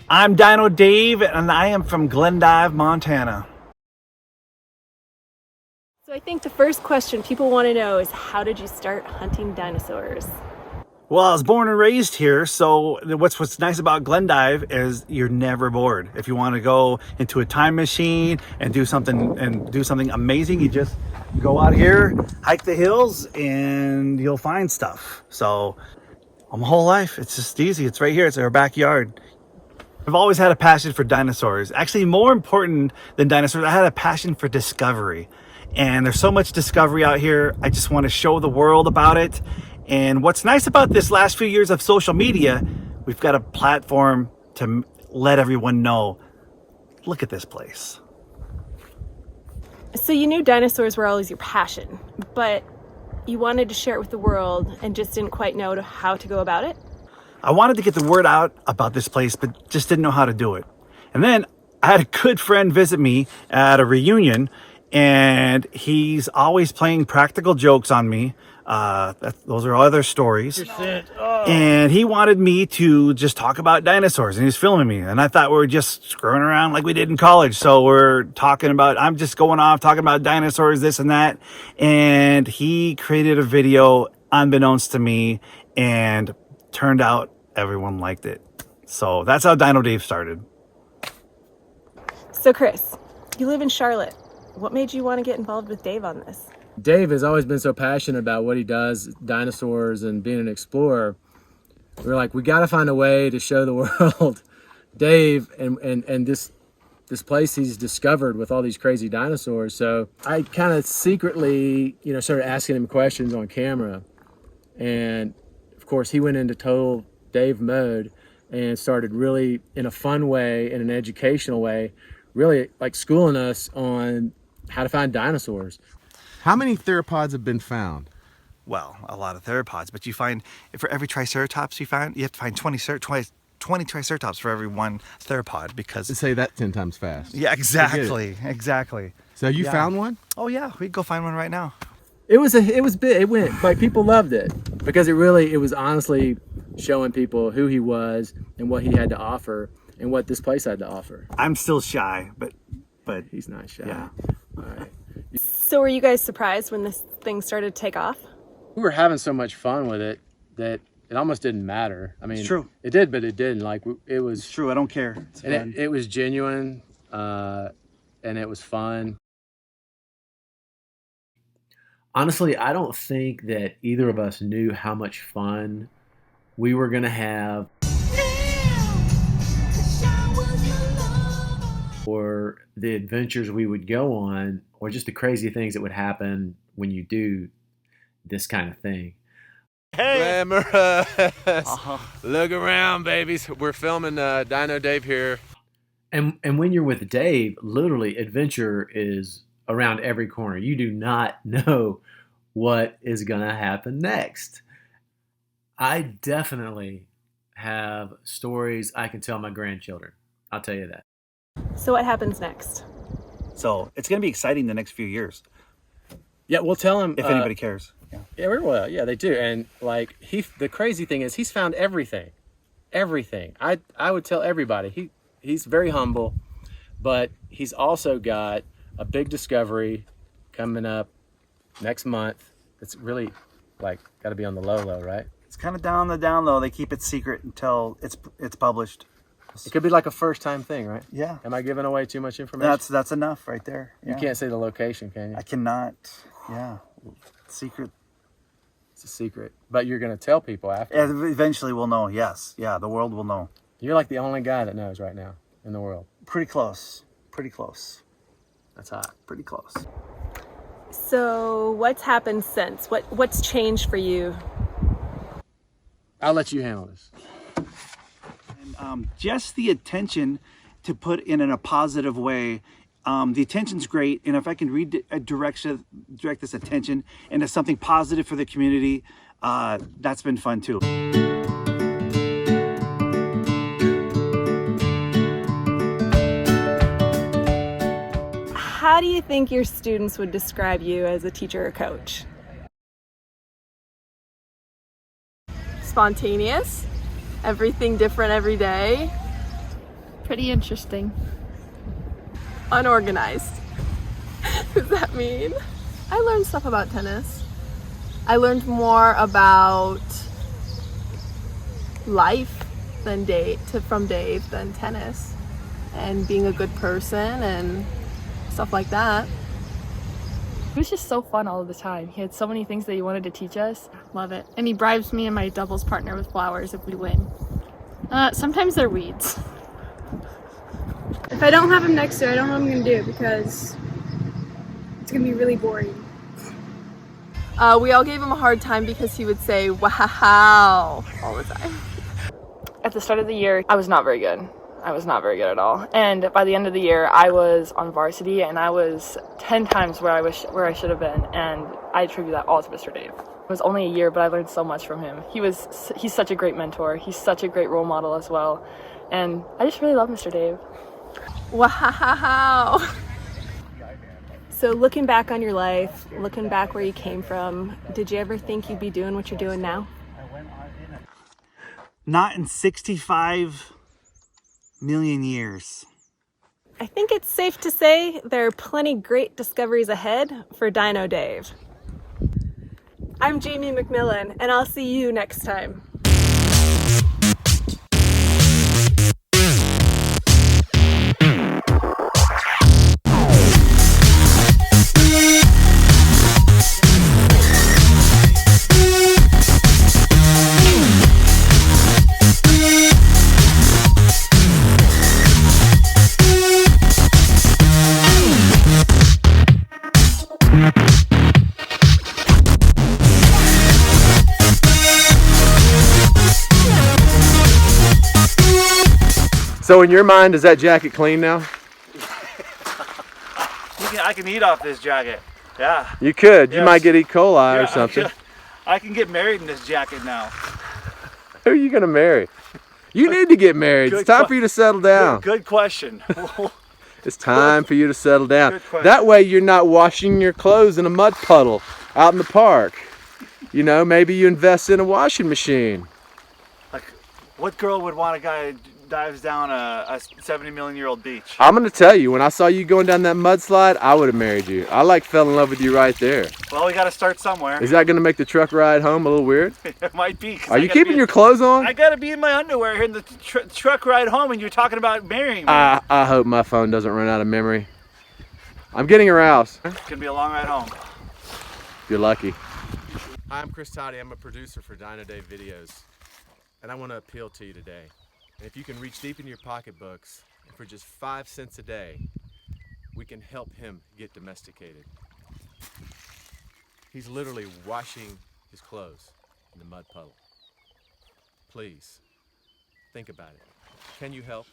I'm Dinodave, and I am from Glendive, Montana. So I think the first question people want to know is, how did you start hunting dinosaurs? Well, I was born and raised here, so what's nice about Glendive is you're never bored. If you want to go into a time machine and do something amazing, you just go out here, hike the hills, and you'll find stuff. So my whole life, it's just easy. It's right here. It's our backyard. I've always had a passion for dinosaurs. Actually, more important than dinosaurs, I had a passion for discovery. And there's so much discovery out here. I just want to show the world about it. And what's nice about this last few years of social media, we've got a platform to let everyone know, look at this place. So you knew dinosaurs were always your passion, but you wanted to share it with the world and just didn't quite know how to go about it? I wanted to get the word out about this place, but just didn't know how to do it. And then I had a good friend visit me at a reunion, and he's always playing practical jokes on me. Those are other stories. And he wanted me to just talk about dinosaurs, and he was filming me. And I thought we were just screwing around like we did in college. So I'm just going off talking about dinosaurs, this and that. And he created a video unbeknownst to me, and turned out everyone liked it. So that's how Dinodave started. So Chris, you live in Charlotte. What made you want to get involved with Dave on this? Dave has always been so passionate about what he does, dinosaurs and being an explorer. We're like, we got to find a way to show the world Dave and this place he's discovered with all these crazy dinosaurs. So I kind of secretly, started asking him questions on camera. And of course, he went into total Dave mode and started really, in a fun way, in an educational way, really like schooling us on how to find dinosaurs. How many theropods have been found? Well, a lot of theropods, but you find, for every triceratops you find, you have to find 20 triceratops for every one theropod, because... Say that 10 times fast. Yeah, exactly. So you found one? Oh yeah, we can go find one right now. It was big. It went, like, people loved it because it was honestly showing people who he was and what he had to offer and what this place had to offer. I'm still shy, but he's not shy. Yeah. All right. So were you guys surprised when this thing started to take off? We were having so much fun with it that it almost didn't matter. I mean, it's true. It did, but it didn't. Like, it was... It's true, I don't care. It's fun. It was genuine, and it was fun. Honestly, I don't think that either of us knew how much fun we were going to have, or the adventures we would go on, or just the crazy things that would happen when you do this kind of thing. Hey! Glamorous! Look around, babies. We're filming Dinodave here. And when you're with Dave, literally adventure is around every corner. You do not know what is going to happen next. I definitely have stories I can tell my grandchildren. I'll tell you that. So what happens next? So it's going to be exciting the next few years. Yeah, we'll tell him If anybody cares. Yeah, well, yeah, they do. And like, the crazy thing is he's found everything. I would tell everybody he's very humble, but he's also got a big discovery coming up next month. It's really, like, got to be on the low, right? It's kind of down the down low. They keep it secret until it's published. It could be like a first-time thing, right? Yeah. Am I giving away too much information? That's enough right there. Yeah. You can't say the location, can you? I cannot. Yeah. Secret. It's a secret. But you're going to tell people after. Eventually we'll know, yes. Yeah, the world will know. You're like the only guy that knows right now in the world. Pretty close. That's hot. Pretty close. So what's happened since? What's changed for you? I'll let you handle this. And, just the attention to put in a positive way. The attention's great, and if I can direct this attention into something positive for the community, that's been fun too. How do you think your students would describe you as a teacher or coach? Spontaneous, everything different every day, Pretty interesting. Unorganized. Does that mean? I learned stuff about tennis. I learned more about life from Dave than tennis, and being a good person and stuff like that. It was just so fun all of the time. He had so many things that he wanted to teach us. Love it. And he bribes me and my doubles partner with flowers if we win. Sometimes they're weeds. If I don't have him next to, I don't know what I'm gonna do because it's gonna be really boring. We all gave him a hard time because he would say wow all the time. At the start of the year, I was not very good. I was not very good at all. And by the end of the year, I was on varsity and I was 10 times where I should have been. And I attribute that all to Mr. Dave. It was only a year, but I learned so much from him. He's such a great mentor. He's such a great role model as well. And I just really love Mr. Dave. Wow. So looking back on your life, looking back where you came from, did you ever think you'd be doing what you're doing now? Not in 65 million years. I think it's safe to say there are plenty great discoveries ahead for Dinodave. I'm Jamie McMillan, and I'll see you next time. So in your mind, is that jacket clean now? I can eat off this jacket. Yeah. You could. You Yes. might get E. coli or Yeah, something. I can get married in this jacket now. Who are you gonna marry? You need to get married. Good It's time que- for you to settle down. Good question. It's time for you to settle down. Good question. That way you're not washing your clothes in a mud puddle out in the park. You know, maybe you invest in a washing machine. Like, what girl would want a guy who dives down a 70 million year old beach? I'm gonna tell you, when I saw you going down that mudslide, I would have married you. I fell in love with you right there. Well, we got to start somewhere. Is that gonna make the truck ride home a little weird? It might be. 'Cause Are I you gotta keeping be- your clothes on? I gotta be in my underwear here in the truck ride home, and you're talking about marrying me. I hope my phone doesn't run out of memory. I'm getting aroused. It's gonna be a long ride home. You're lucky. Hi, I'm Chris Toddy. I'm a producer for Dinodave Videos, and I want to appeal to you today. And if you can reach deep in your pocketbooks, and for just 5 cents a day, we can help him get domesticated. He's literally washing his clothes in the mud puddle. Please, think about it. Can you help?